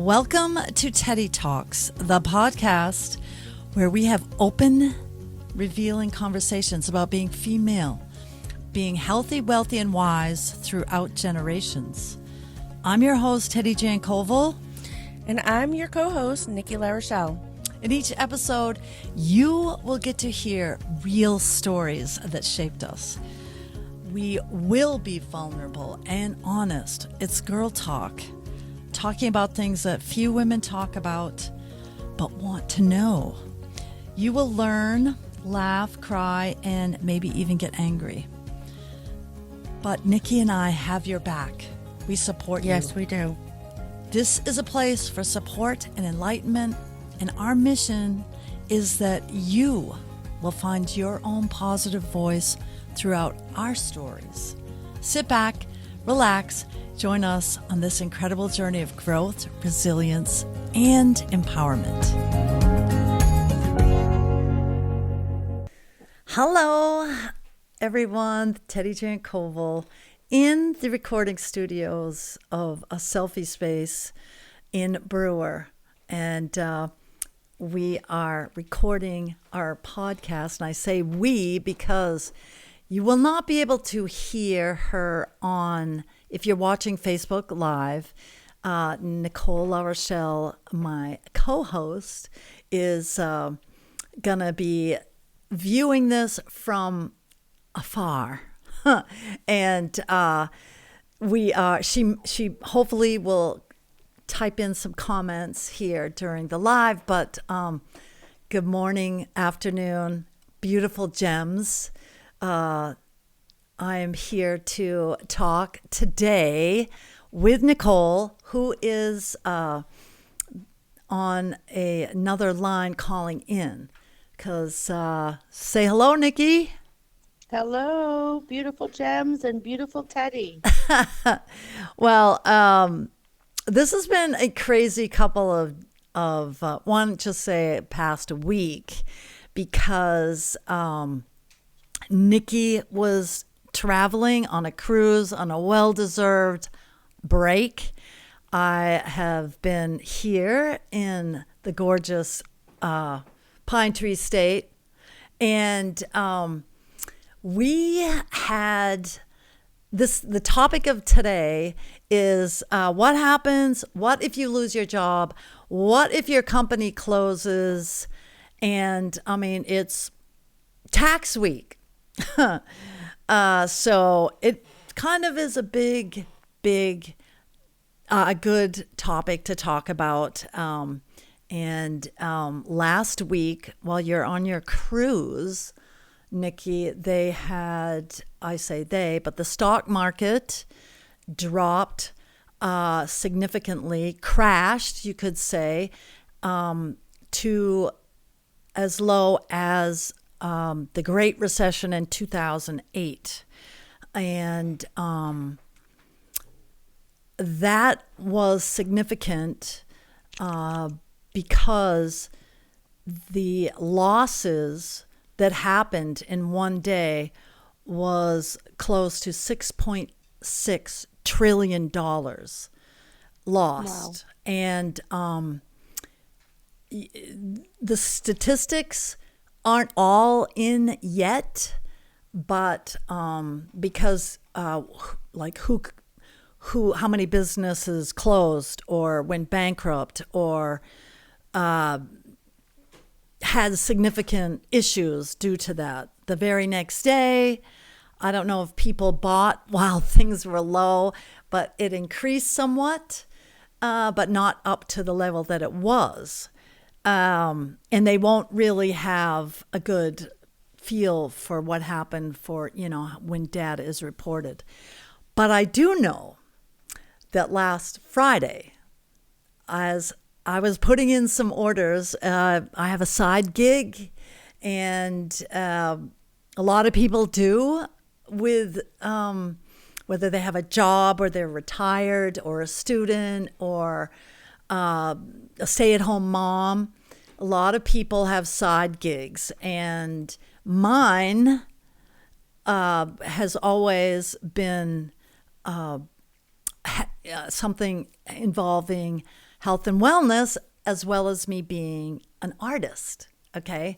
Welcome to Teddi Talks, the podcast where we have open, revealing conversations about being female, being healthy, wealthy, and wise throughout generations. I'm your host, Teddi-Jann Nicky. And I'm your co-host, Nikki LaRochelle. In each episode, you will get to hear real stories that shaped us. We will be vulnerable and honest. It's girl talk, talking about things that few women talk about but want to know. You will learn, laugh, cry, and maybe even get angry. But Nikki and I have your back. We support you. Yes, we do. This is a place for support and enlightenment, and our mission is that you will find your own positive voice throughout our stories. Sit back, relax, join us on this incredible journey of growth, resilience, and empowerment. Hello, everyone. Teddi-Jann Nicky in the recording studios of a selfie space in Brewer. And we are recording our podcast. And I say we because you will not be able to hear her on, if you're watching Facebook Live, Nicole LaRochelle, my co-host, is going to be viewing this from afar. And she hopefully will type in some comments here during the live, but good morning, afternoon, beautiful gems. I am here to talk today with Nicole, who is on another line calling in. Because say hello, Nikki. Hello, beautiful gems and beautiful Teddi. Well, this has been a crazy couple of just say past week, because Nikki was traveling on a cruise on a well-deserved break. I have been here in the gorgeous Pine Tree State, and we had this. The topic of today is what happens, what if you lose your job, what if your company closes, and I mean, it's tax week. So it kind of is a big, good topic to talk about. And last week, while you're on your cruise, Nikki, they had, I say they, but the stock market dropped significantly, crashed, you could say, to as low as the Great Recession in 2008. And that was significant because the losses that happened in one day was close to $6.6 trillion lost. Wow. And the statistics aren't all in yet, but because how many businesses closed or went bankrupt or had significant issues due to that. The very next day, I don't know if people bought while things were low, but it increased somewhat, but not up to the level that it was. And they won't really have a good feel for what happened for, when data is reported. But I do know that last Friday, as I was putting in some orders, I have a side gig, and a lot of people do with whether they have a job or they're retired or a student or a stay-at-home mom. A lot of people have side gigs, and mine has always been something involving health and wellness, as well as me being an artist. Okay.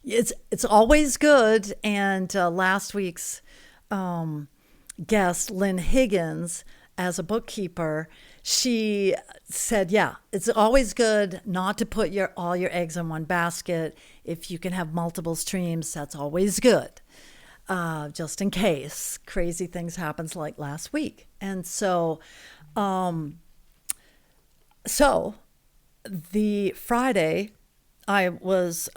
It's always good. And last week's guest, Lynn Higgins, as a bookkeeper, she said, yeah, it's always good not to put all your eggs in one basket. If you can have multiple streams, that's always good, just in case crazy things happens like last week. And so the Friday, I was,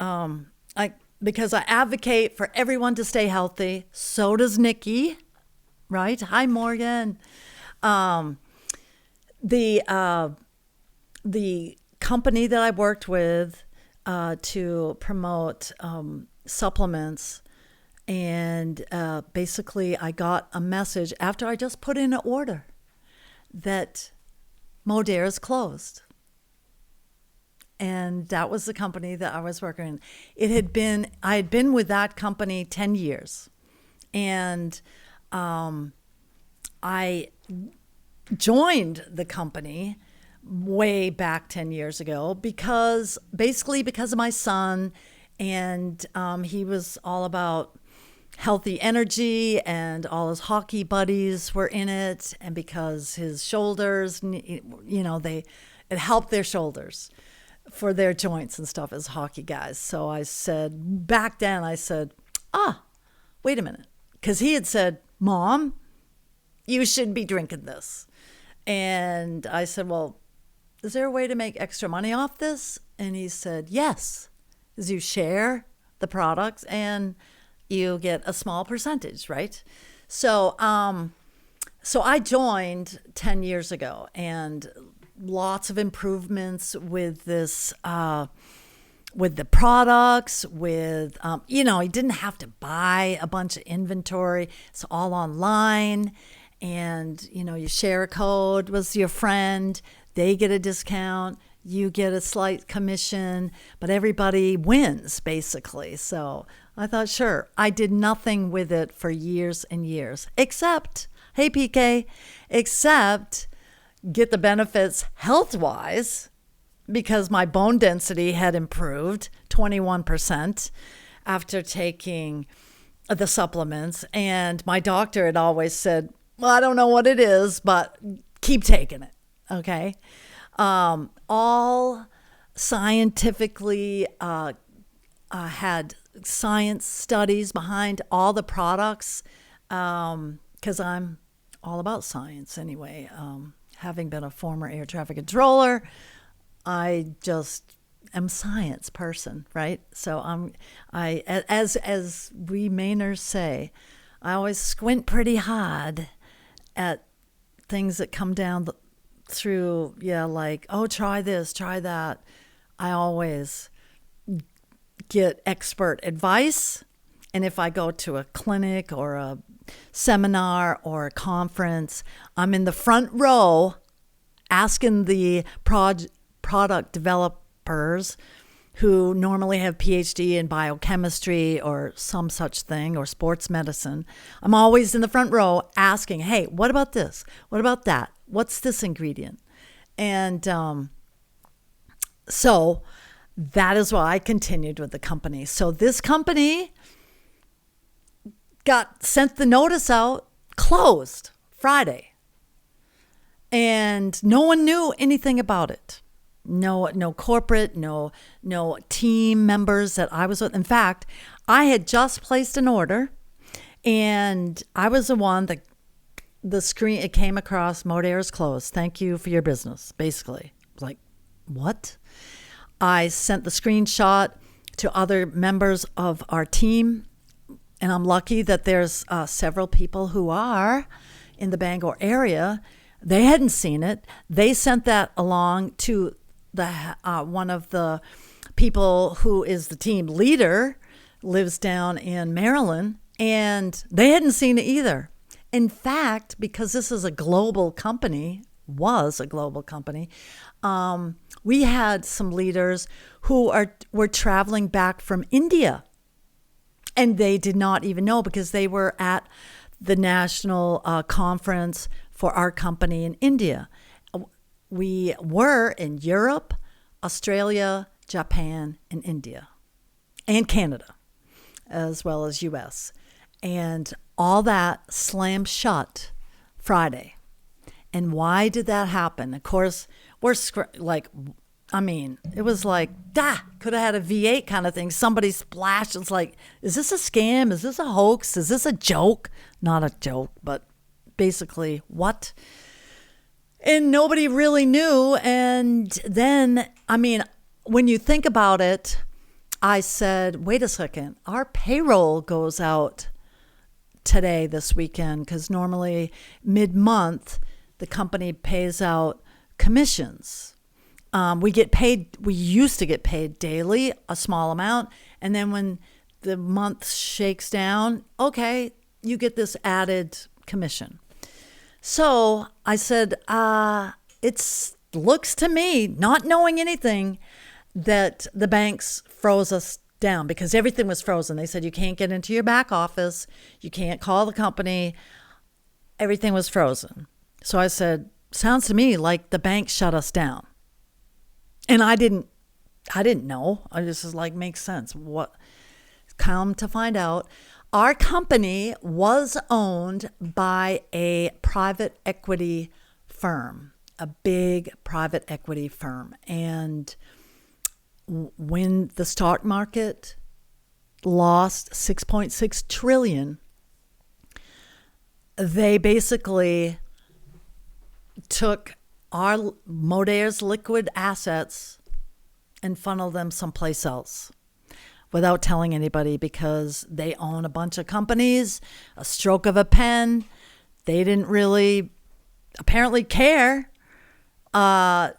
because I advocate for everyone to stay healthy. So does Nikki, right? Hi, Morgan. The company that I worked with to promote supplements, and basically I got a message after I just put in an order that Modere is closed. And that was the company that I was working in. I had been with that company 10 years. And I joined the company way back 10 years ago because of my son. And he was all about healthy energy, and all his hockey buddies were in it. And because his shoulders, it helped their shoulders for their joints and stuff as hockey guys. So I said, back then, wait a minute. Because he had said, Mom, you should be drinking this. And I said, well, is there a way to make extra money off this? And he said, yes, is you share the products and you get a small percentage, right? So I joined 10 years ago, and lots of improvements with this, with the products, with, you didn't have to buy a bunch of inventory. It's all online. And, you share a code with your friend. They get a discount. You get a slight commission. But everybody wins, basically. So I thought, sure. I did nothing with it for years and years. Except, hey, PK, get the benefits health-wise, because my bone density had improved 21% after taking the supplements. And my doctor had always said, well, I don't know what it is, but keep taking it, okay? All scientifically had science studies behind all the products, because I'm all about science anyway. Having been a former air traffic controller, I just am a science person, right? So as we Mainers say, I always squint pretty hard at things that come down through, like, oh, try this, try that. I always get expert advice. And if I go to a clinic or a seminar or a conference, I'm in the front row asking the product developers who normally have PhD in biochemistry or some such thing, or sports medicine. I'm always in the front row asking, hey, what about this? What about that? What's this ingredient? And so that is why I continued with the company. So this company sent the notice out, closed Friday. And no one knew anything about it. No corporate, no team members that I was with. In fact, I had just placed an order, and I was the one that the screen, it came across, Modere is closed. Thank you for your business, basically. Like, what? I sent the screenshot to other members of our team, and I'm lucky that there's several people who are in the Bangor area. They hadn't seen it. They sent that along to the one of the people who is the team leader, lives down in Maryland, and they hadn't seen it either. In fact, because this is a global company, we had some leaders who were traveling back from India, and they did not even know, because they were at the national conference for our company in India. we were in Europe, Australia, Japan, and India, and Canada, as well as US. And all that slammed shut Friday. And why did that happen? Of course, it was like, could have had a V8 kind of thing. Somebody splashed. It's like, is this a scam? Is this a hoax? Is this a joke? Not a joke, but basically, what? And nobody really knew. And then, when you think about it, I said, wait a second, our payroll goes out today, this weekend, because normally mid-month, the company pays out commissions. We used to get paid daily, a small amount. And then when the month shakes down, okay, you get this added commission. So I said, it looks to me, not knowing anything, that the banks froze us down because everything was frozen. They said, you can't get into your back office. You can't call the company. Everything was frozen. So I said, sounds to me like the bank shut us down. And I didn't know. I just was like, makes sense. What? Come to find out, our company was owned by a private equity firm, a big private equity firm. And when the stock market lost 6.6 trillion, they basically took our Modere's liquid assets and funneled them someplace else without telling anybody, because they own a bunch of companies, a stroke of a pen. They didn't really apparently care. Gone,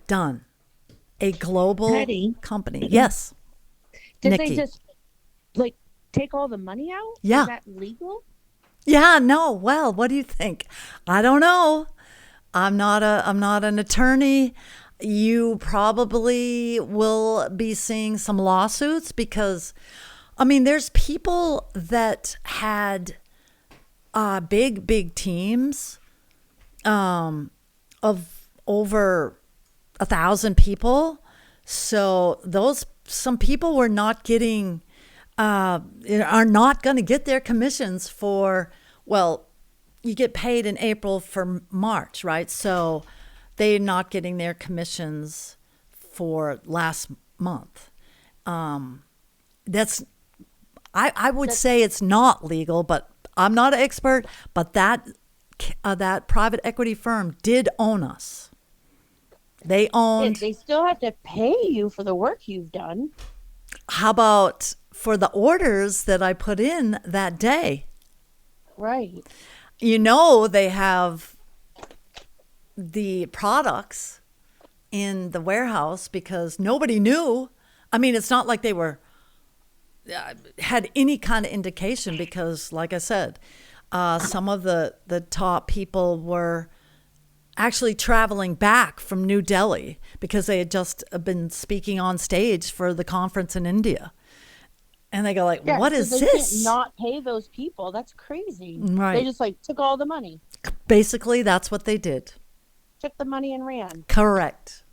done. A global Teddi? company. Yes. Did Nicky. they just take all the money out? Yeah. Is that legal? Yeah, no. Well, what do you think? I don't know. I'm not an attorney. You probably will be seeing some lawsuits because, there's people that had big teams of over 1,000 people. So some people were not getting, are not going to get their commissions for, you get paid in April for March, right? So they're not getting their commissions for last month. I would say it's not legal, but I'm not an expert. But that private equity firm did own us. They owned. They still have to pay you for the work you've done. How about for the orders that I put in that day? Right. They have the products in the warehouse because nobody knew. It's not like they had any kind of indication because, like I said, some of the top people were actually traveling back from New Delhi because they had just been speaking on stage for the conference in India. And they go like, what is they this? Can't not pay those people. That's crazy. Right. They just took all the money. Basically, that's what they did. Took the money and ran. Correct.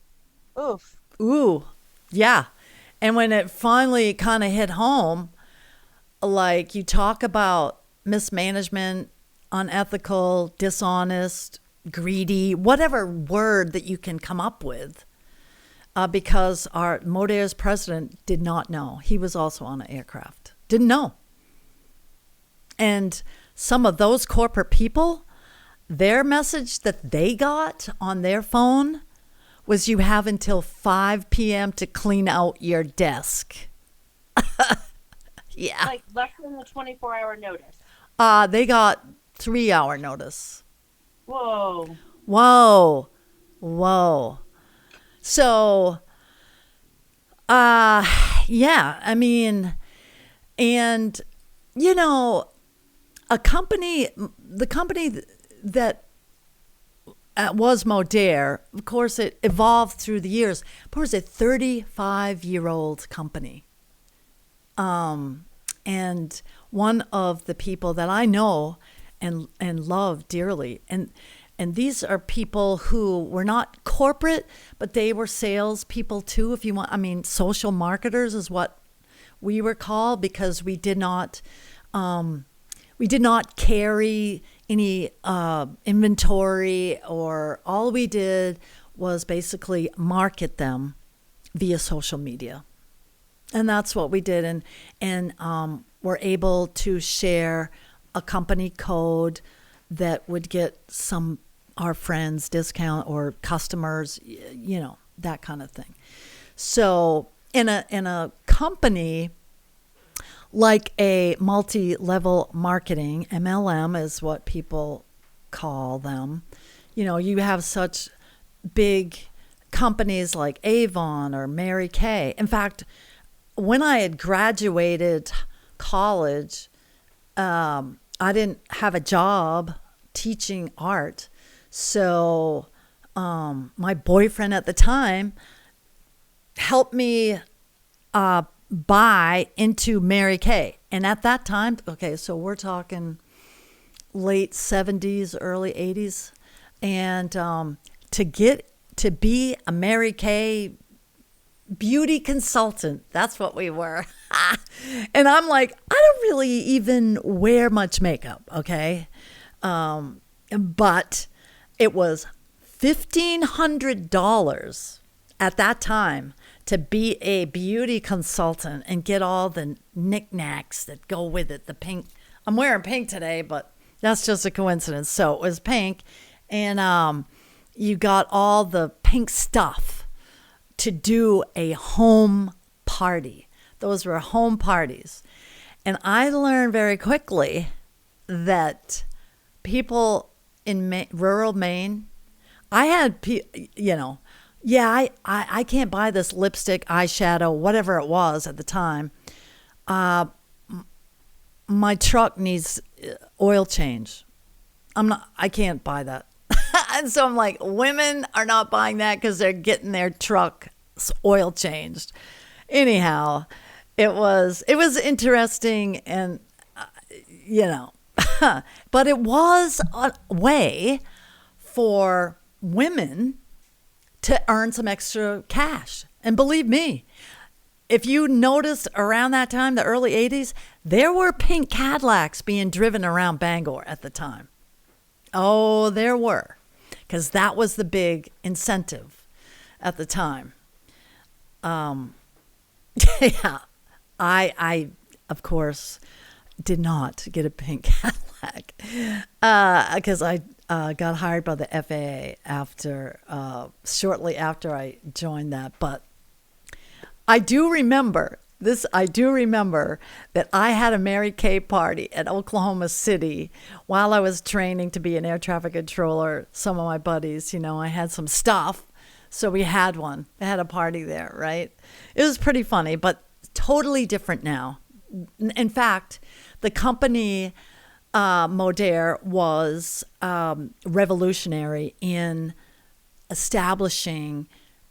Oof. Ooh, yeah. And when it finally kind of hit home, you talk about mismanagement, unethical, dishonest, greedy, whatever word that you can come up with, because our Modere's president did not know. He was also on an aircraft. Didn't know. And some of those corporate people, their message that they got on their phone was you have until 5 p.m. to clean out your desk. Yeah. Less than the 24-hour notice. They got 3-hour notice. Whoa. So, yeah, and, the company that was Modere, of course, it evolved through the years, but it was a 35-year-old company. And one of the people that I know and love dearly, and And these are people who were not corporate, but they were salespeople too, if you want. I mean, social marketers is what we were called, because we did not carry any inventory, or all we did was basically market them via social media. And that's what we did. And we're able to share a company code that would get our friends discount, or customers, that kind of thing. So in a company like a multi-level marketing, MLM is what people call them, you have such big companies like Avon or Mary Kay. In fact, when I had graduated college, I didn't have a job teaching art. So my boyfriend at the time helped me buy into Mary Kay. And at that time, okay, so we're talking late 70s, early 80s. And to be a Mary Kay beauty consultant, that's what we were. And I'm like, I don't really even wear much makeup, okay? But it was $1,500 at that time to be a beauty consultant and get all the knickknacks that go with it. The pink, I'm wearing pink today, but that's just a coincidence. So it was pink, and you got all the pink stuff to do a home party. Those were home parties. And I learned very quickly that people in rural Maine, I had, I can't buy this lipstick, eyeshadow, whatever it was at the time. My truck needs oil change. I can't buy that. And so I'm like, women are not buying that because they're getting their truck oil changed. Anyhow, it was interesting, and but it was a way for women to earn some extra cash. And believe me, if you noticed around that time, the early 80s, there were pink Cadillacs being driven around Bangor at the time. Oh, there were, because that was the big incentive at the time. Yeah, I of course did not get a pink Cadillac because I got hired by the FAA shortly after I joined that. But I do remember that I had a Mary Kay party at Oklahoma City while I was training to be an air traffic controller. Some of my buddies, I had some stuff. So we had one. I had a party there, right? It was pretty funny, but totally different now. In fact, the company Modere was revolutionary in establishing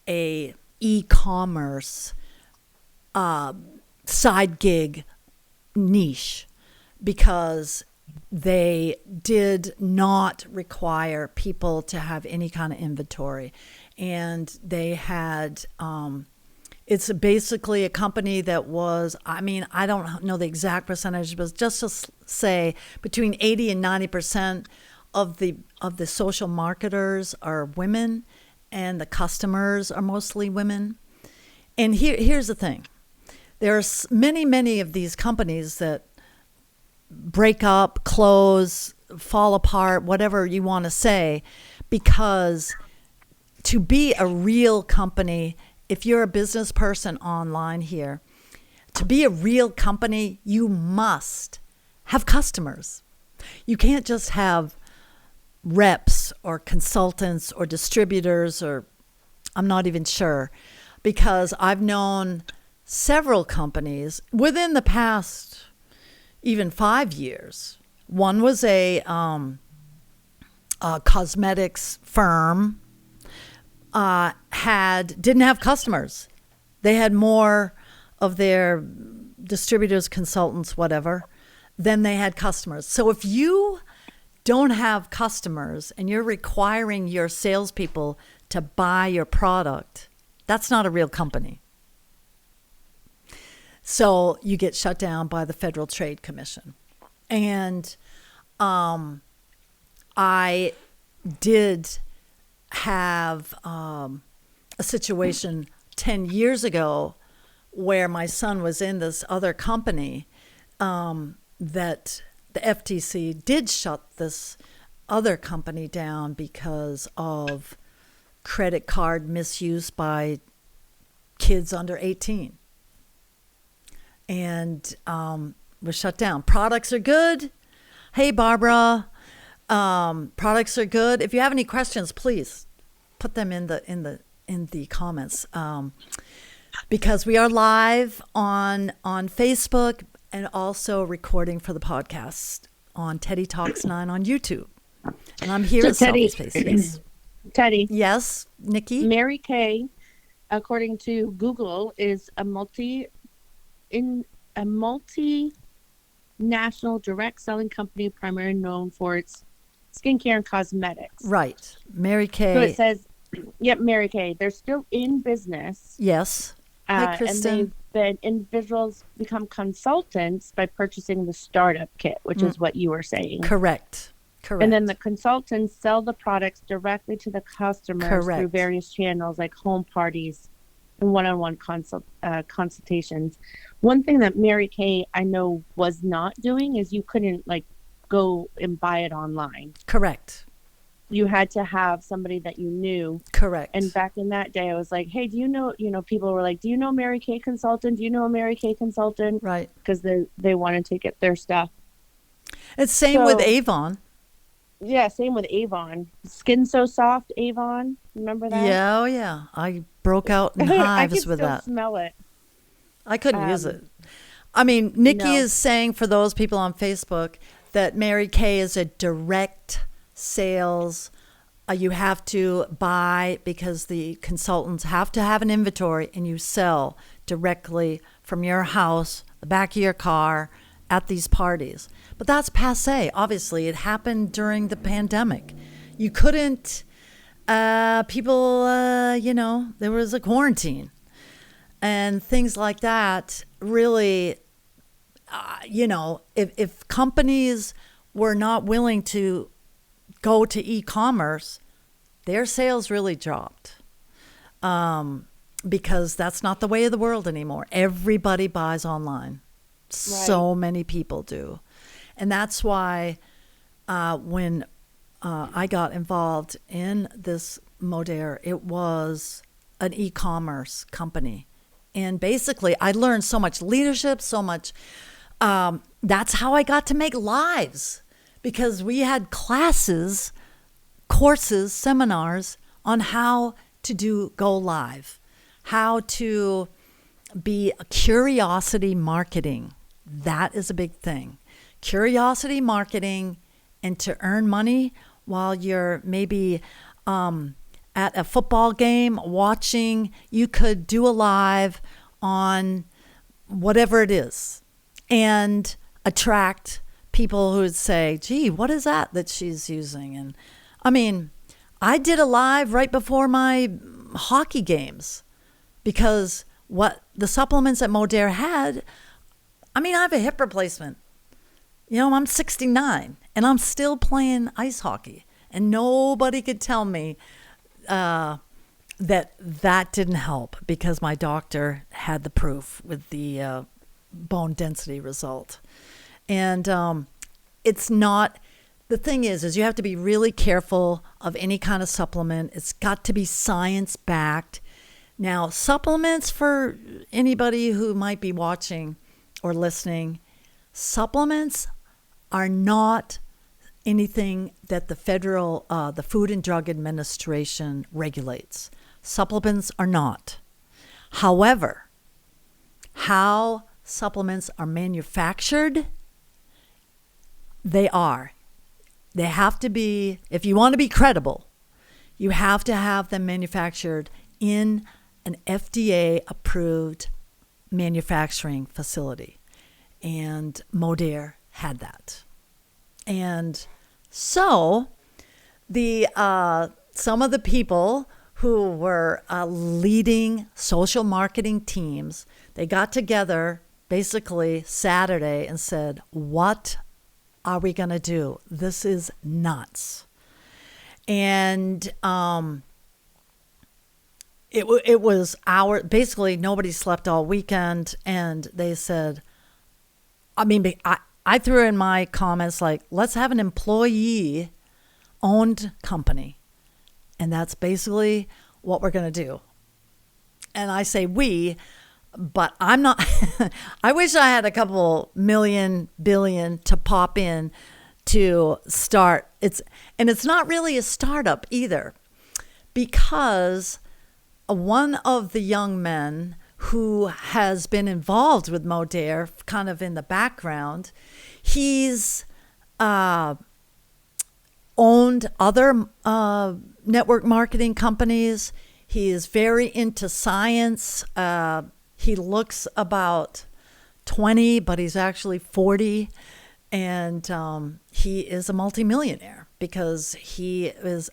a e-commerce side gig niche, because they did not require people to have any kind of inventory. And they had, it's basically a company that was, I don't know the exact percentage, but just to say between 80 and 90% of the social marketers are women, and the customers are mostly women. And here's the thing. There's many of these companies that break up, close, fall apart, whatever you want to say, because to be a real company, if you're a business person online here, to be a real company, you must have customers. You can't just have reps or consultants or distributors, or I'm not even sure, because I've known several companies within the past even 5 years. One was a cosmetics firm, didn't have customers. They had more of their distributors, consultants, whatever, than they had customers. So if you don't have customers and you're requiring your salespeople to buy your product, that's not a real company. So you get shut down by the Federal Trade Commission. And I did have a situation 10 years ago where my son was in this other company that the FTC did shut this other company down because of credit card misuse by kids under 18. And was shut down. Products are good. Hey, Barbara. Products are good. If you have any questions, please put them in the comments. Because we are live on Facebook and also recording for the podcast on TeddiTalks 9 on YouTube. And I'm here at Teddi, Space. Yes. Teddi. Yes, Nikki. Mary Kay, according to Google, is a multinational direct selling company primarily known for its skincare and cosmetics. Right. Mary Kay. So it says, yep, Mary Kay. They're still in business. Yes. Hi, Kristen. And individuals become consultants by purchasing the startup kit, which is what you were saying. Correct. And then the consultants sell the products directly to the customers through various channels like home parties and one-on-one consultations. One thing that Mary Kay, I know, was not doing is you couldn't go and buy it online. Correct. You had to have somebody that you knew. Correct. And back in that day, I was like, hey, do you know, people were like, do you know Mary Kay consultant? Do you know a Mary Kay consultant? Right. Because they wanted to get their stuff. It's same with Avon. Yeah, same with Avon. Skin So Soft, Avon. Remember that? Yeah, oh yeah. I broke out in hives with that. I could still smell it. I couldn't use it. I mean, Nikki No. is saying for those people on Facebook that Mary Kay is a direct sales. You have to buy because the consultants have to have an inventory and you sell directly from your house, the back of your car, at these parties. But that's passé. Obviously, it happened during the pandemic. You couldn't, people, there was a quarantine and things like that. Really, if companies were not willing to go to e-commerce, their sales really dropped because that's not the way of the world anymore. Everybody buys online. So many people do. And that's why when I got involved in this Modere, it was an e-commerce company. And basically, I learned so much leadership, so much. That's how I got to make lives, because we had classes, courses, seminars on how to go live, how to be a curiosity marketing. That is a big thing. Curiosity marketing, and to earn money while you're maybe at a football game watching, you could do a live on whatever it is and attract people who would say, gee, what is that she's using? And I mean, I did a live right before my hockey games because what the supplements that Modere had, I mean, I have a hip replacement. I'm 69 and I'm still playing ice hockey, and nobody could tell me that didn't help because my doctor had the proof with the bone density result. And it's not, the thing is you have to be really careful of any kind of supplement. It's got to be science backed. Now, supplements, for anybody who might be watching or listening, supplements are not anything that the federal, the Food and Drug Administration regulates. Supplements are not. However, how supplements are manufactured, they are. They have to be, if you want to be credible, you have to have them manufactured in an FDA-approved manufacturing facility. And Modere had that. And So the some of the people who were leading social marketing teams, they got together basically Saturday and said, what are we going to do? This is nuts. And it was basically nobody slept all weekend. And they said, I threw in my comments like, let's have an employee-owned company. And that's basically what we're going to do. And I say we, but I'm not. I wish I had a couple million, billion to pop in to start. It's not really a startup either, because one of the young men who has been involved with Modere kind of in the background, he's owned other network marketing companies. He is very into science. He looks about 20, but he's actually 40. And he is a multimillionaire because he is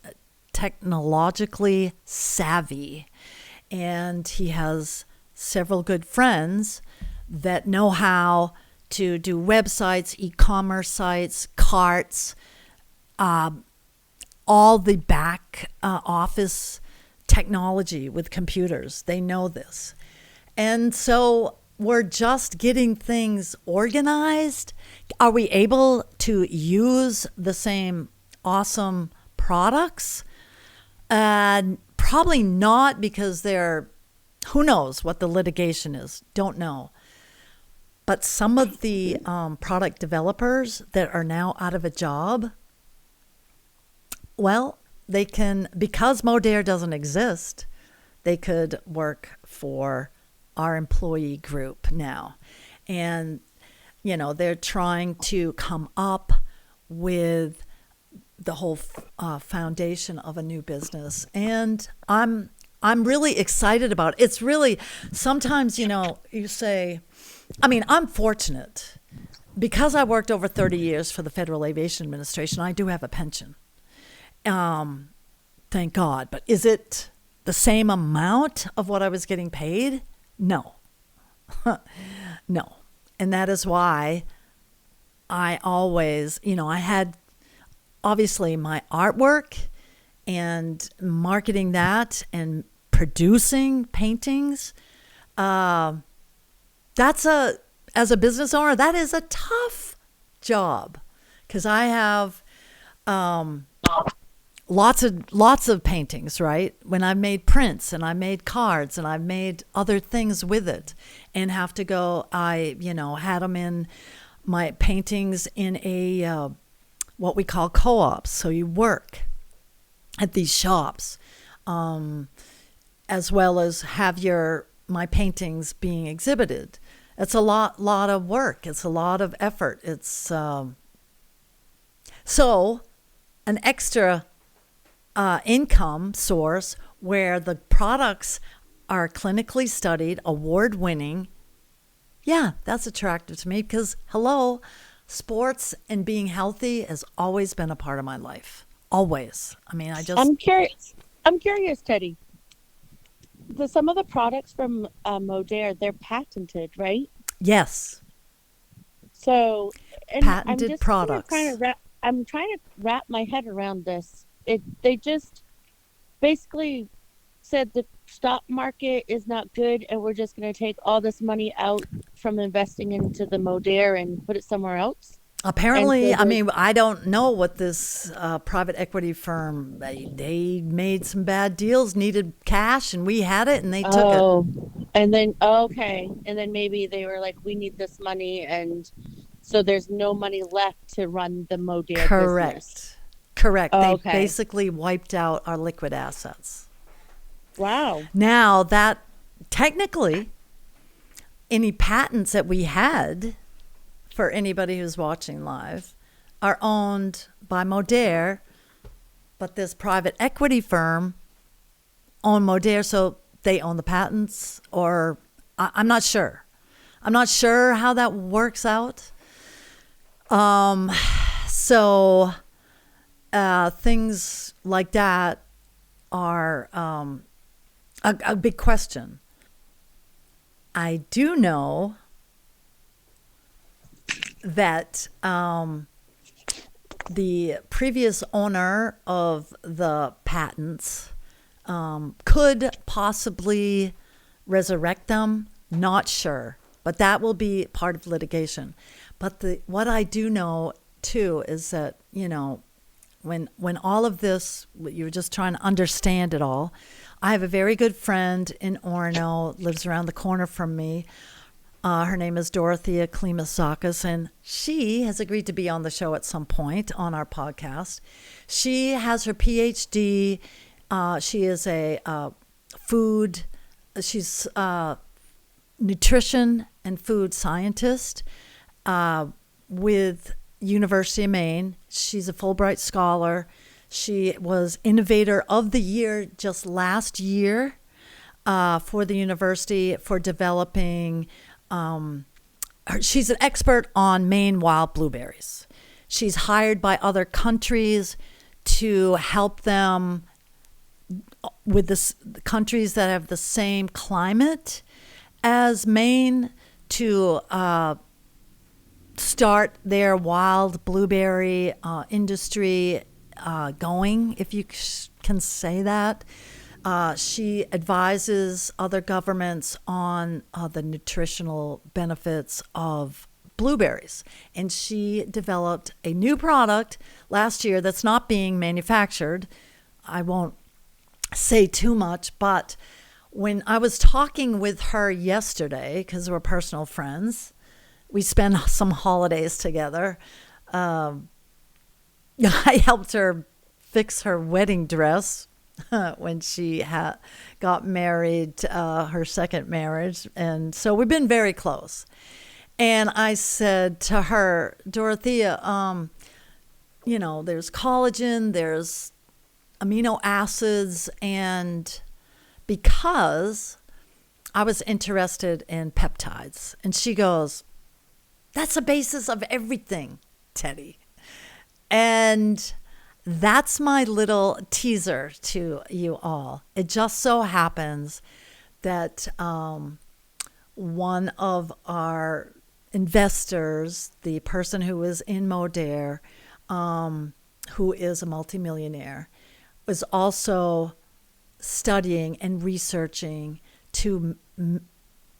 technologically savvy. And he has several good friends that know how to do websites, e-commerce sites, carts, all the back office technology with computers. They know this. And so we're just getting things organized. Are we able to use the same awesome products? Probably not, because who knows what the litigation is? Don't know. But some of the product developers that are now out of a job, well, they can, because Modere doesn't exist, they could work for our employee group now. And, they're trying to come up with the whole foundation of a new business. And I'm really excited about it. It's really, sometimes, you say, I'm fortunate because I worked over 30 years for the Federal Aviation Administration. I do have a pension. Thank God. But is it the same amount of what I was getting paid? No. No. And that is why I always, I had obviously my artwork and marketing that and producing paintings. As a business owner, that is a tough job, because I have lots of paintings, right? When I've made prints and I made cards and I've made other things with it, and have to go, I had them in my paintings in a what we call co-ops. So you work at these shops, as well as have my paintings being exhibited. It's a lot of work. It's a lot of effort. It's so an extra income source where the products are clinically studied, award-winning. Yeah, that's attractive to me, because hello, sports and being healthy has always been a part of my life. Always. I'm curious, Teddi. Some of the products from Modere, they're patented, right? Yes. So, patented products. I'm trying to wrap my head around this. They just basically said the stock market is not good, and we're just going to take all this money out from investing into the Modere and put it somewhere else. Apparently, I don't know what this private equity firm, they made some bad deals, needed cash, and we had it, and they took it. And then, okay. And then maybe they were like, we need this money, and so there's no money left to run the Modere business. Correct. They basically wiped out our liquid assets. Wow. Now that technically any patents that we had, for anybody who's watching live, are owned by Modere, but this private equity firm owned Modere, so they own the patents, or I'm not sure. I'm not sure how that works out. So things like that are a big question. I do know that the previous owner of the patents could possibly resurrect them. Not sure, but that will be part of litigation. But what I do know too is that, when all of this, you're just trying to understand it all. I have a very good friend in Orono, lives around the corner from me. Her name is Dorothea Klimasakis, and she has agreed to be on the show at some point on our podcast. She has her PhD. She is she's a nutrition and food scientist with University of Maine. She's a Fulbright scholar. She was Innovator of the Year just last year for the university for developing. She's an expert on Maine wild blueberries. She's hired by other countries to help them with the countries that have the same climate as Maine to start their wild blueberry industry going, if you can say that. She advises other governments on the nutritional benefits of blueberries. And she developed a new product last year that's not being manufactured. I won't say too much, but when I was talking with her yesterday, because we're personal friends, we spent some holidays together. I helped her fix her wedding dress when she got married, her second marriage. And so we've been very close. And I said to her, Dorothea, there's collagen, there's amino acids, and because I was interested in peptides. And she goes, that's the basis of everything, Teddi. And that's my little teaser to you all. It just so happens that one of our investors, the person who was in Modere, who is a multimillionaire, was also studying and researching to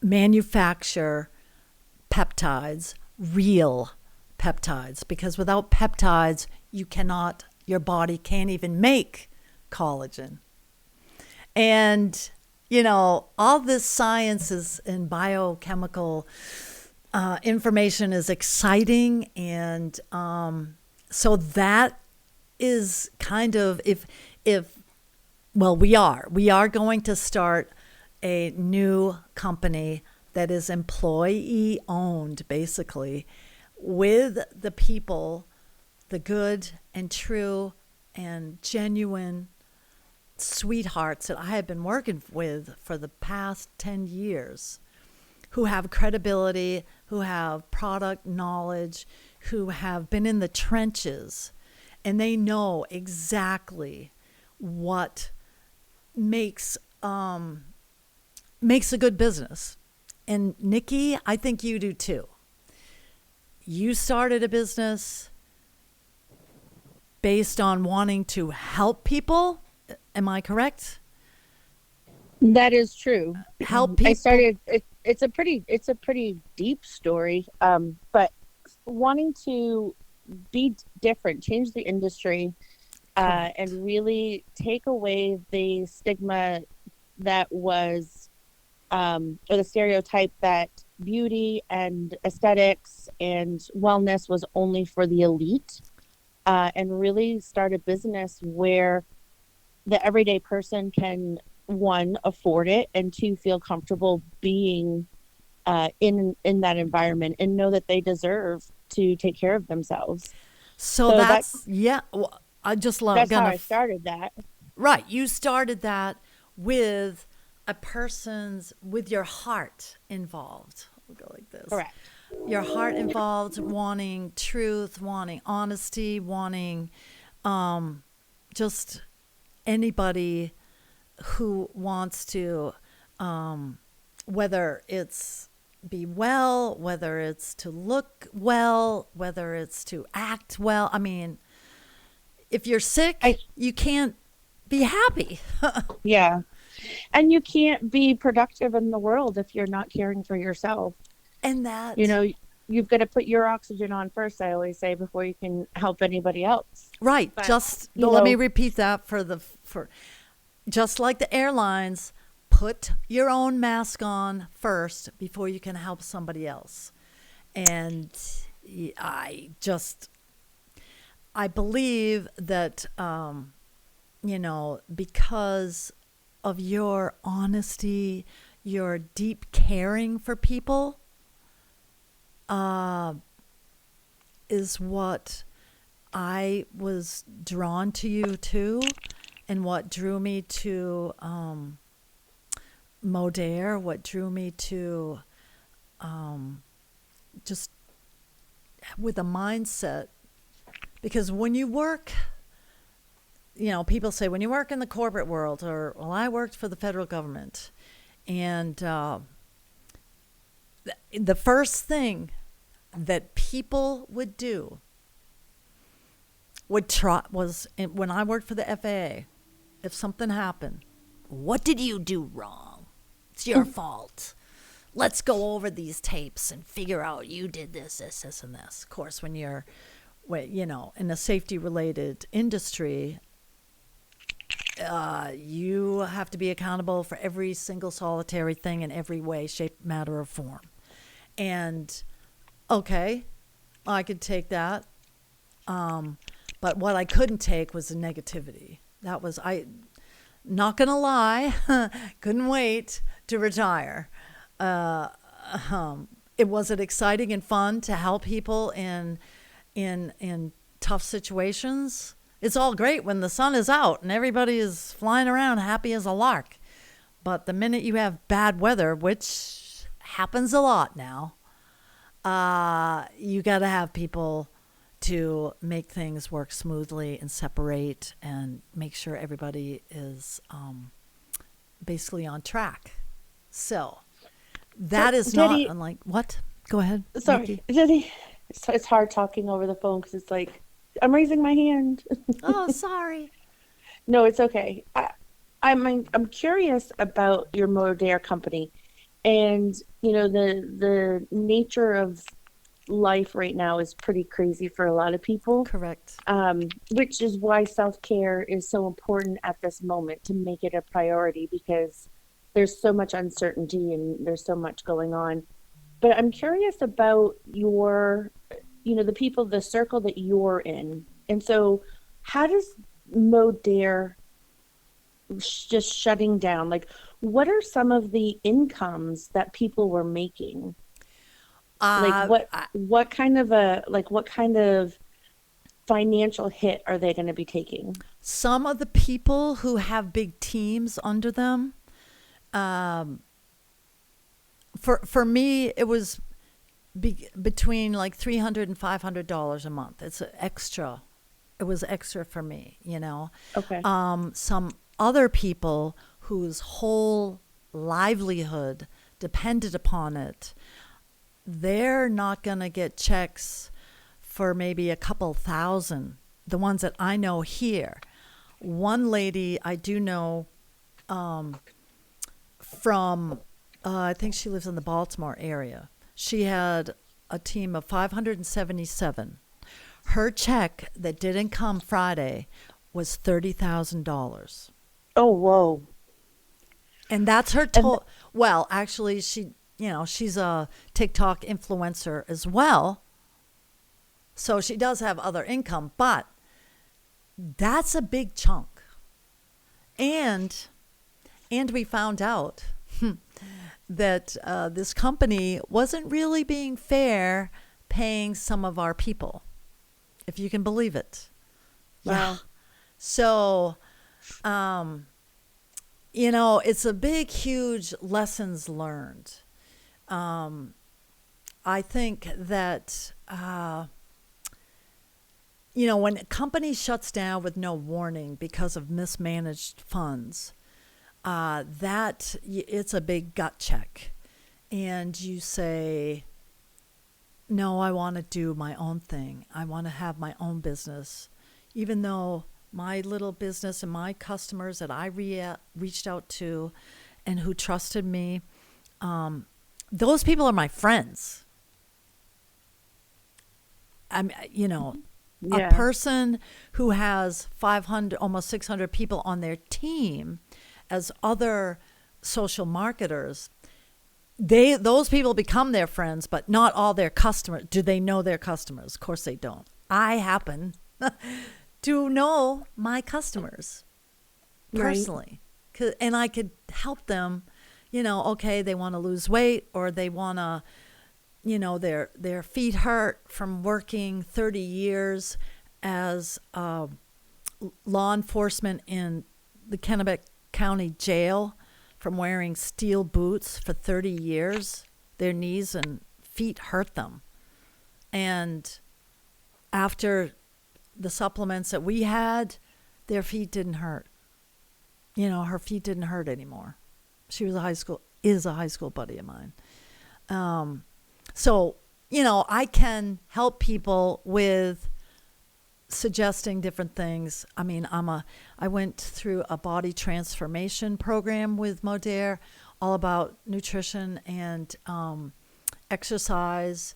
manufacture peptides, real peptides, because without peptides, your body can't even make collagen. And, all this science and biochemical information is exciting. And so that is kind of, we are going to start a new company that is employee owned, basically, with the people, the good and true and genuine sweethearts that I have been working with for the past 10 years, who have credibility, who have product knowledge, who have been in the trenches, and they know exactly what makes a good business. And Nikki, I think you do too. You started a business based on wanting to help people. Am I correct? That is true. Help people. I started. It's a pretty deep story. But wanting to be different, change the industry, and really take away the stigma that was, or the stereotype that beauty and aesthetics and wellness was only for the elite, and really start a business where the everyday person can, one, afford it, and two, feel comfortable being in that environment and know that they deserve to take care of themselves. So that's yeah. Well, I just love. That's how I started that. Right, you started that with with your heart involved. We'll go like this. Correct. Your heart involved, wanting truth, wanting honesty, wanting just anybody who wants to, whether it's be well, whether it's to look well, whether it's to act well. I mean, if you're sick, you can't be happy. Yeah. And you can't be productive in the world if you're not caring for yourself. And that, you've got to put your oxygen on first, I always say, before you can help anybody else. Right. But, let me repeat that for just like the airlines, put your own mask on first before you can help somebody else. And I believe that, because of your honesty, your deep caring for people, is what I was drawn to you to, and what drew me to Modere, what drew me to just with a mindset. Because when you work, people say when you work in the corporate world, or, well, I worked for the federal government, and the first thing that people would do was when I worked for the FAA, if something happened, what did you do wrong? It's your fault. Let's go over these tapes and figure out you did this, and this. Of course, when you're, in a safety-related industry, you have to be accountable for every single solitary thing in every way, shape, matter, or form. And okay, I could take that. But what I couldn't take was the negativity. That was, not going to lie, couldn't wait to retire. It was exciting and fun to help people in tough situations. It's all great when the sun is out and everybody is flying around happy as a lark. But the minute you have bad weather, which happens a lot now, you got to have people to make things work smoothly and separate and make sure everybody is basically on track. So that is not unlike what? Go ahead. Sorry, Teddi. So it's hard talking over the phone because it's like I'm raising my hand. Oh, sorry. No, it's okay. I'm curious about your Modere company, and the nature of life right now is pretty crazy for a lot of people. Correct. Which is why self-care is so important at this moment, to make it a priority, because there's so much uncertainty and there's so much going on. But I'm curious about your, the people, the circle that you're in. And so how does Modere just shutting down, like, what are some of the incomes that people were making? What kind of financial hit are they going to be taking? Some of the people who have big teams under them, for me, it was between like $300 and $500 a month. It's extra. It was extra for me, Okay. Some other people whose whole livelihood depended upon it, they're not going to get checks for maybe a couple thousand. The ones that I know here. One lady I do know from, I think she lives in the Baltimore area. She had a team of 577. Her check that didn't come Friday was $30,000. Oh, whoa. And that's her total. Well, actually, she's a TikTok influencer as well. So she does have other income, but that's a big chunk. And we found out that this company wasn't really being fair paying some of our people, if you can believe it. Wow. Yeah. So, it's a big, huge lessons learned. I think that when a company shuts down with no warning because of mismanaged funds, it's a big gut check. And you say, no, I want to do my own thing. I want to have my own business. Even though my little business and my customers that I reached out to and who trusted me, those people are my friends. A person who has 500, almost 600 people on their team as other social marketers, those people become their friends, but not all their customers. Do they know their customers? Of course they don't. I happen to know my customers personally. Right. And I could help them, okay, they want to lose weight, or they want to, their feet hurt from working 30 years as law enforcement in the Kennebec County Jail, from wearing steel boots for 30 years. Their knees and feet hurt them. And after the supplements that we had, their feet didn't hurt. Her feet didn't hurt anymore. She was is a high school buddy of mine. So, I can help people with suggesting different things. I mean, I went through a body transformation program with Modere, all about nutrition and exercise,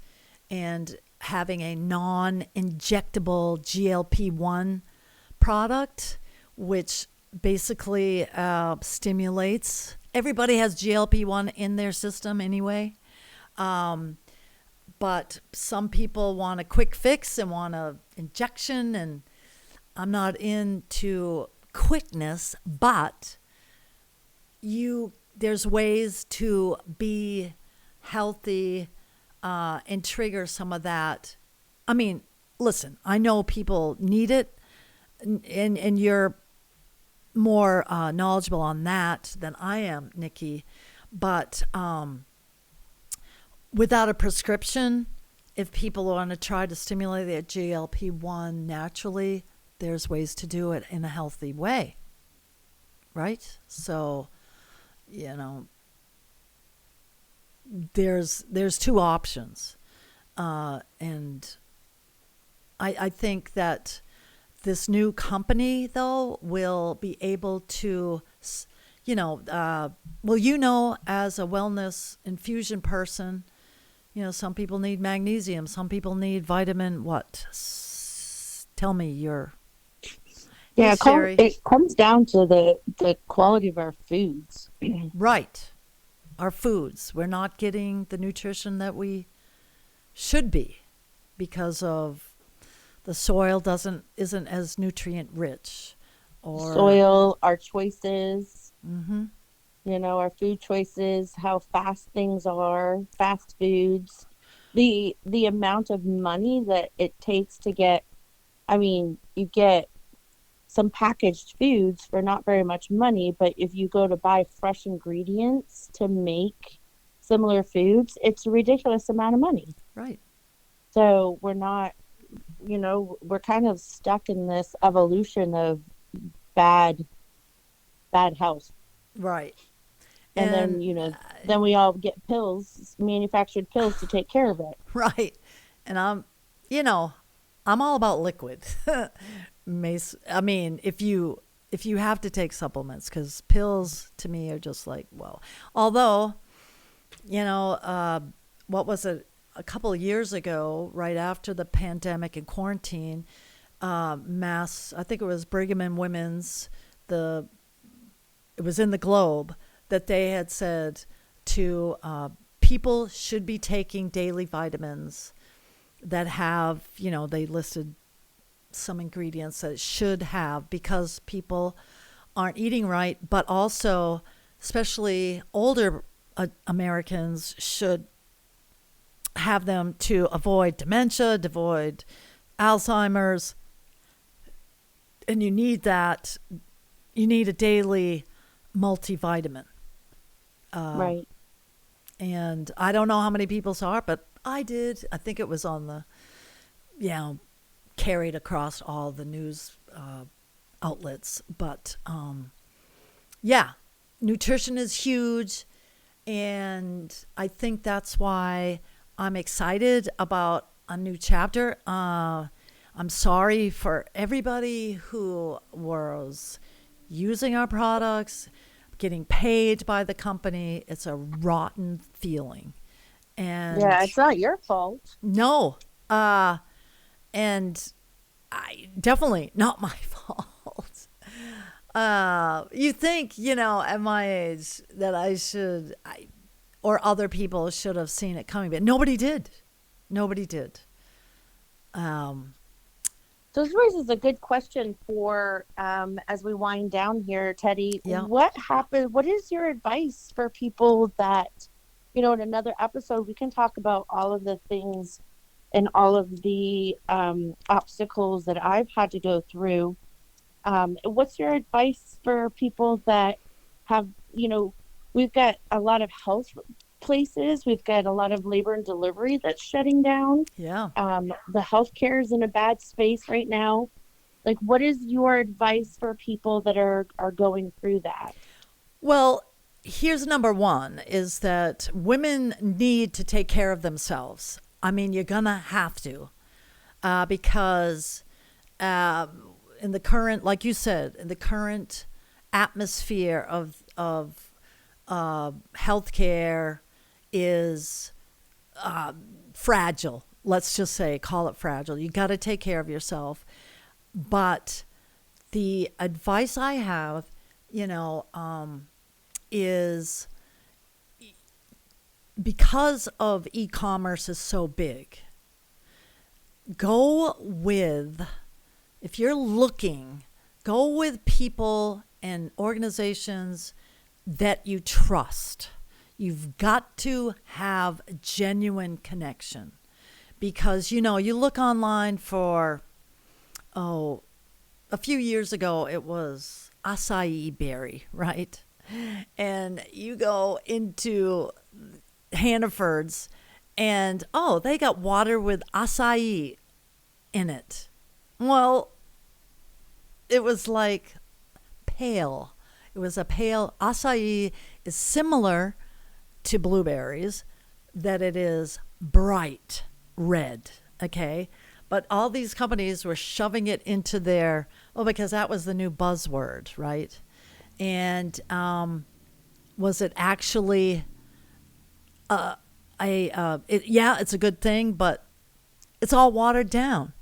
and having a non-injectable GLP-1 product, which basically stimulates. Everybody has GLP-1 in their system anyway. But some people want a quick fix and want an injection, and I'm not into quickness, but there's ways to be healthy and trigger some of that. I mean, listen, I know people need it, and you're more knowledgeable on that than I am, Nikki, but without a prescription, if people want to try to stimulate their GLP-1 naturally, there's ways to do it in a healthy way, right? So, there's two options, and I think that this new company, though, will be able to, as a wellness infusion person, some people need magnesium. Some people need vitamin. What? Tell me your. Yeah, it comes down to the quality of our foods. Right. Our foods. We're not getting the nutrition that we should be because of the soil isn't as nutrient rich. Or soil, our choices. Mm-hmm. Our food choices, how fast things are, fast foods, the amount of money that it takes to get, you get some packaged foods for not very much money, but if you go to buy fresh ingredients to make similar foods, it's a ridiculous amount of money. Right. So we're not, we're kind of stuck in this evolution of bad health. Right. And then we all get manufactured pills to take care of it. Right. And I'm all about liquid. If you have to take supplements, because pills to me are just like, well, although, what was it? A couple of years ago, right after the pandemic and quarantine, I think it was Brigham and Women's, it was in the Globe, that they had said to people should be taking daily vitamins that have, they listed some ingredients that it should have, because people aren't eating right, but also, especially older Americans, should have them to avoid dementia, avoid Alzheimer's. And you need a daily multivitamin. Right. And I don't know how many people saw it, but I did. I think it was on the, carried across all the news outlets. But yeah, nutrition is huge. And I think that's why I'm excited about a new chapter. I'm sorry for everybody who was using our products, getting paid by the company. It's a rotten feeling. And yeah, it's not your fault. No. And I definitely not my fault. You think, at my age that or other people should have seen it coming, but nobody did. Nobody did. So this raises a good question for as we wind down here, Teddi. Yeah. What happened? What is your advice for people that, in another episode, we can talk about all of the things and all of the obstacles that I've had to go through. What's your advice for people that have, we've got a lot of health places. We've got a lot of labor and delivery that's shutting down. Yeah. The healthcare is in a bad space right now. Like, what is your advice for people that are going through that? Well, here's number one is that women need to take care of themselves. I mean, you're going to have to because in the current, like you said, in the current atmosphere of healthcare is fragile. Let's just say, call it fragile. You got to take care of yourself. But the advice I have, is because of e-commerce is so big, if you're looking, go with people and organizations that you trust. You've got to have genuine connection because, you look online for, a few years ago, it was acai berry, right? And you go into Hannaford's and, they got water with acai in it. Well, it was like pale. It was a pale. Acai is similar to blueberries, that it is bright red, okay? But all these companies were shoving it into because that was the new buzzword, right? And was it actually it's a good thing, but it's all watered down.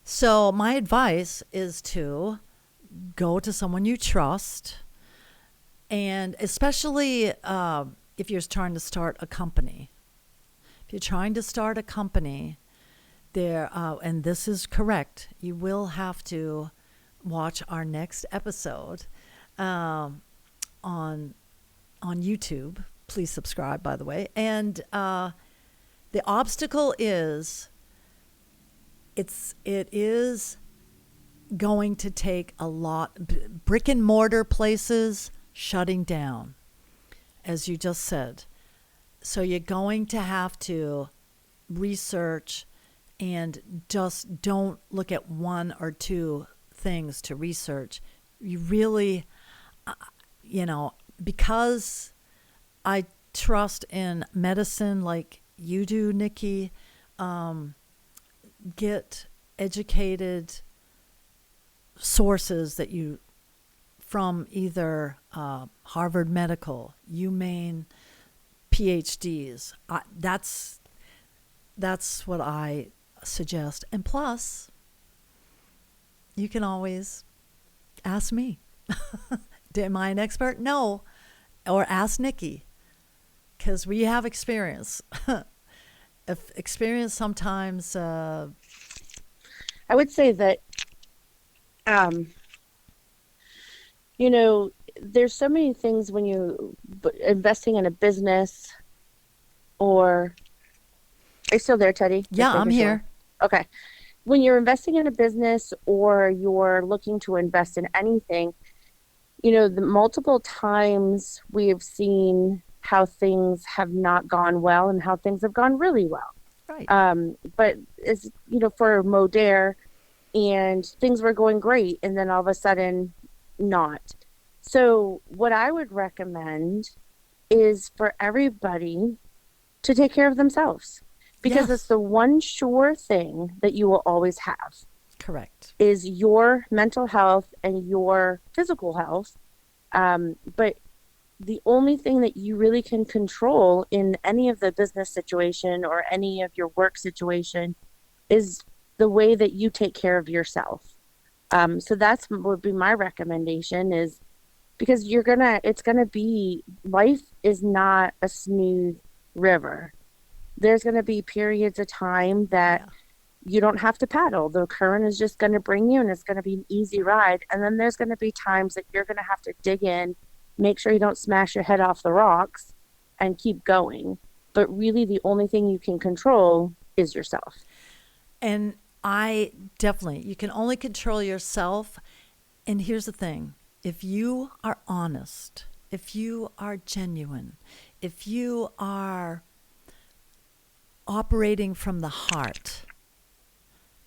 So my advice is to go to someone you trust, and especially if you're trying to start a company. If you're trying to start a company, and this is correct, you will have to watch our next episode on YouTube. Please subscribe, by the way. And the obstacle is, it is going to take a lot. Brick and mortar places shutting down, as you just said. So you're going to have to research and just don't look at one or two things to research. You really, because I trust in medicine like you do, Nikki, get educated sources from either Harvard Medical, UMaine, PhDs. That's what I suggest. And plus, you can always ask me. Am I an expert? No. Or ask Nikki, because we have experience. Experience sometimes. I would say that, there's so many things when you investing in a business, or are you still there, Teddi? Yeah, I'm here. Okay. When you're investing in a business or you're looking to invest in anything, the multiple times we have seen how things have not gone well and how things have gone really well. Right. But it's, for Modere, and things were going great, and then all of a sudden not. So what I would recommend is for everybody to take care of themselves, because it's the one sure thing that you will always have. Correct. Is your mental health and your physical health. But the only thing that you really can control in any of the business situation or any of your work situation is the way that you take care of yourself. So that's would be my recommendation, is because life is not a smooth river. There's going to be periods of time that you don't have to paddle. The current is just going to bring you, and it's going to be an easy ride. And then there's going to be times that you're going to have to dig in, make sure you don't smash your head off the rocks, and keep going. But really, the only thing you can control is yourself. And you can only control yourself. And here's the thing. If you are honest, if you are genuine, if you are operating from the heart,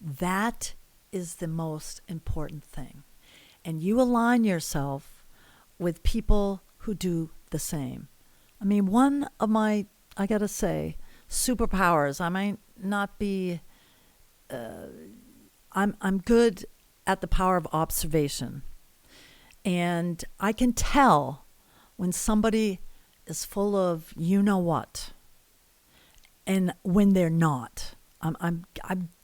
that is the most important thing. And you align yourself with people who do the same. I mean, one of my, I gotta say, superpowers, I might not be, I'm good at the power of observation. And I can tell when somebody is full of you know what, and when they're not. I'm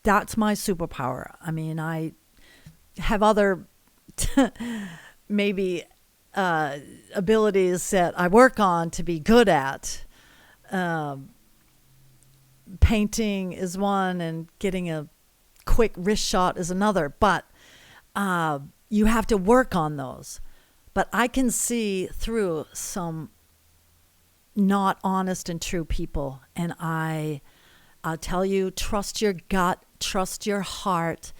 that's my superpower. I mean, I have other maybe abilities that I work on to be good at. Painting is one, and getting a quick wrist shot is another. But you have to work on those. But I can see through some not honest and true people, and I'll tell you, trust your gut, trust your heart,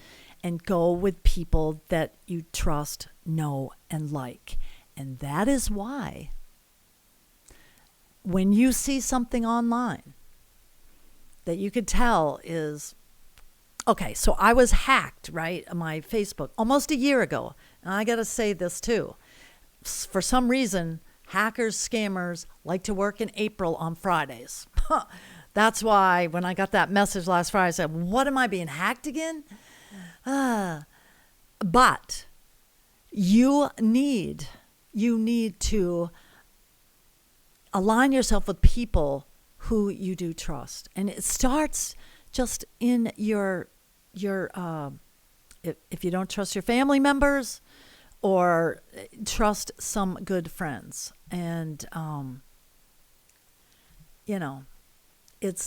and go with people that you trust, know, and like. And that is why when you see something online that you could tell is, okay, so I was hacked, right, on my Facebook almost a year ago. And I got to say this too. For some reason, hackers, scammers like to work in April on Fridays. That's why when I got that message last Friday, I said, what, am I being hacked again? But you need to align yourself with people who you do trust. And it starts just in your if you don't trust your family members, or trust some good friends. And it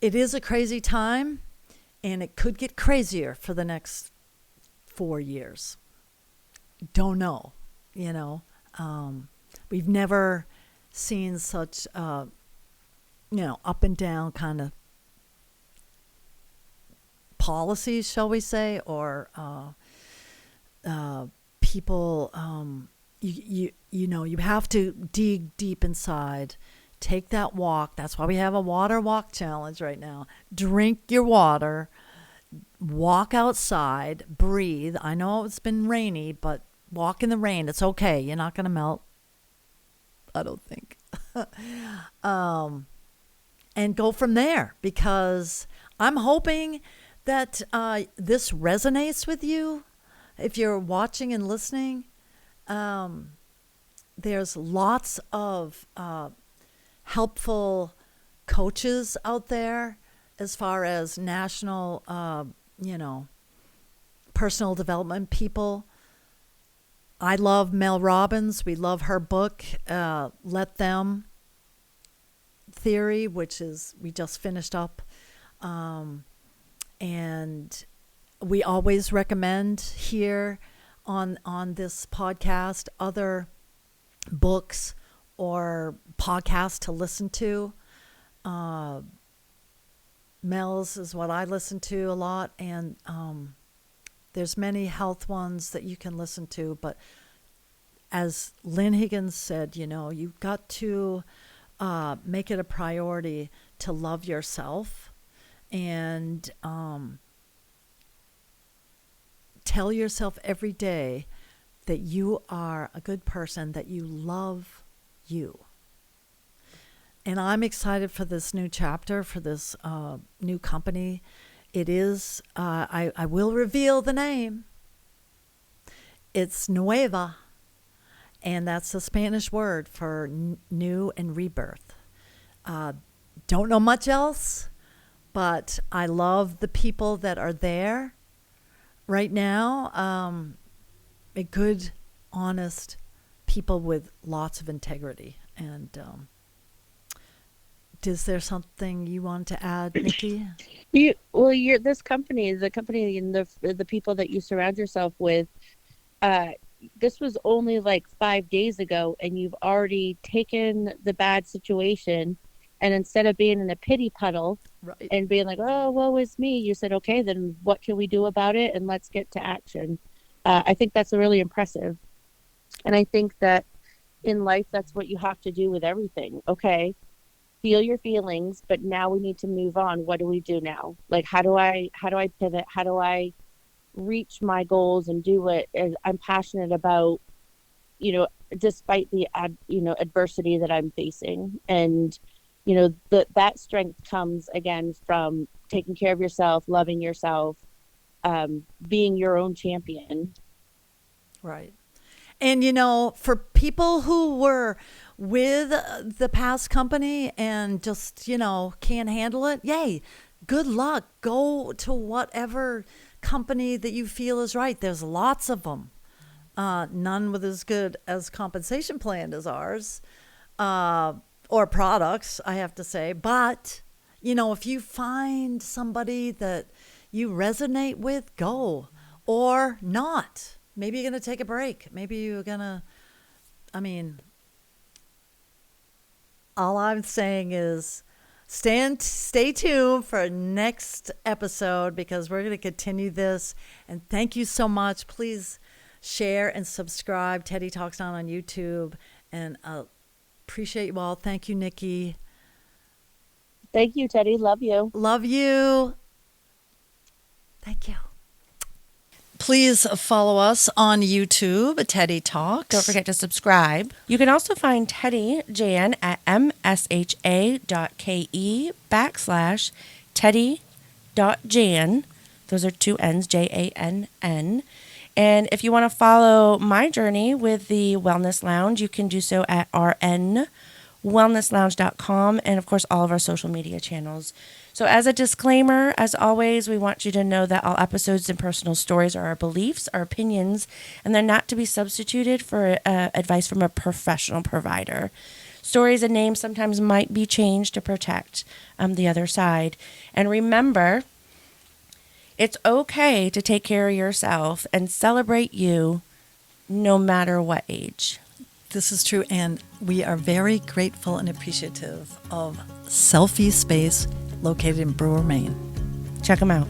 is a crazy time, and it could get crazier for the next 4 years. Don't know, we've never seen such up and down kind of policies, shall we say, or people, you have to dig deep inside. Take that walk. That's why we have a water walk challenge right now. Drink your water, walk outside, breathe. I know it's been rainy, but walk in the rain. It's okay. You're not going to melt, I don't think. And go from there, because I'm hoping that this resonates with you. If you're watching and listening, there's lots of helpful coaches out there as far as national, personal development people. I love Mel Robbins. We love her book, Let Them Theory, which is, we just finished up. And we always recommend here on this podcast other books or podcasts to listen to. Mel's is what I listen to a lot, and there's many health ones that you can listen to. But as Lynn Higgins said, you've got to make it a priority to love yourself and tell yourself every day that you are a good person, that you love you. And I'm excited for this new chapter, for this new company. It is, I will reveal the name. It's Nueva, and that's the Spanish word for new and rebirth. Don't know much else, but I love the people that are there right now. A good, honest people with lots of integrity. And is there something you want to add, Nikki? This company, the company and the people that you surround yourself with, this was only like 5 days ago, and you've already taken the bad situation, and instead of being in a pity puddle and being like, oh, woe is me, you said, okay, then what can we do about it? And let's get to action. I think that's really impressive. And I think that in life, that's what you have to do with everything. Okay, feel your feelings, but now we need to move on. What do we do now? Like, how do I pivot? How do I reach my goals and do what I'm passionate about, despite the adversity that I'm facing? And that strength comes again from taking care of yourself, loving yourself, being your own champion. Right. And, for people who were with the past company and just, can't handle it, yay, good luck. Go to whatever company that you feel is right. There's lots of them. None with as good as compensation plan as ours, or products, I have to say. But, if you find somebody that you resonate with, go. Or not. Maybe you're going to take a break. Maybe you're going to, all I'm saying is stay tuned for next episode, because we're going to continue this. And thank you so much. Please share and subscribe. Teddi Talks on YouTube. And appreciate you all. Thank you, Nikki. Thank you, Teddi. Love you. Love you. Thank you. Please follow us on YouTube, Teddi Talks. Don't forget to subscribe. You can also find Teddi-Jann at msha.ke/Teddi.Jann. Those are 2 N's, Jann. And if you want to follow my journey with the Wellness Lounge, you can do so at rnwellnesslounge.com, and of course all of our social media channels. So as a disclaimer, as always, we want you to know that all episodes and personal stories are our beliefs, our opinions, and they're not to be substituted for advice from a professional provider. Stories and names sometimes might be changed to protect the other side. And remember, it's okay to take care of yourself and celebrate you no matter what age. This is true, and we are very grateful and appreciative of Selfie Space located in Brewer, Maine. Check them out.